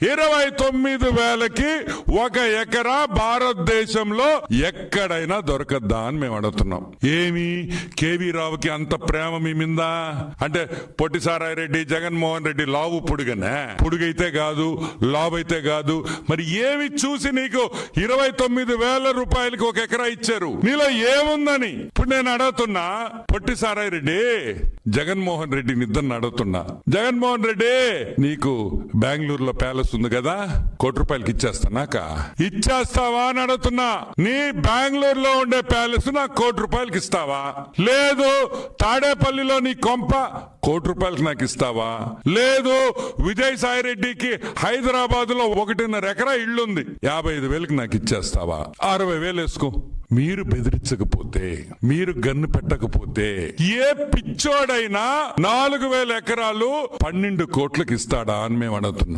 29,000కి ఒక ఎకరా భారతదేశంలో ఎక్కడైనా దొరకద్దా అని మేము అడుగుతున్నాం. ఏమి కేవీ రావుకి అంత ప్రేమ మీ మీద అంటే పొట్టిసారాయి రెడ్డి జగన్మోహన్ రెడ్డి లావు పొడుగనే, పొడుగైతే కాదు లావు అయితే కాదు, మరి ఏమి చూసి నీకు 29,000 రూపాయలకి ఒక ఎకరా ఇచ్చారు? నీలో ఏముందని ఇప్పుడు నేను అడుగుతున్నా. పొట్టిసారాయి రెడ్డి జగన్మోహన్ రెడ్డిని ఇద్దరిని అడుగుతున్నా. జగన్మోహన్ రెడ్డి, నీకు బెంగళూరులో ప్యాలెస్ ఉంది కదా, ₹1,00,00,000 ఇచ్చేస్తానాక ఇచ్చేస్తావా అని అడుగుతున్నా. నీ బెంగళూరులో ఉండే ప్యాలెస్ నాకు ₹1,00,00,000 ఇస్తావా? లేదు తాడేపల్లిలో నీ కొంప ₹1,00,00,000 నాకు ఇస్తావా? లేదు విజయసాయి రెడ్డికి హైదరాబాద్ లో 1.5 ఎకరా ఇళ్లుంది, 55,000కి నాకు ఇచ్చేస్తావా? 60,000 వేసుకో. మీరు బెదిరించకపోతే, మీరు గన్ను పెట్టకపోతే ఏ పిచ్చోడైనా 4,000 ఎకరాలు 12 కోట్లకి ఇస్తాడా అని మేము అడుగుతున్నాం.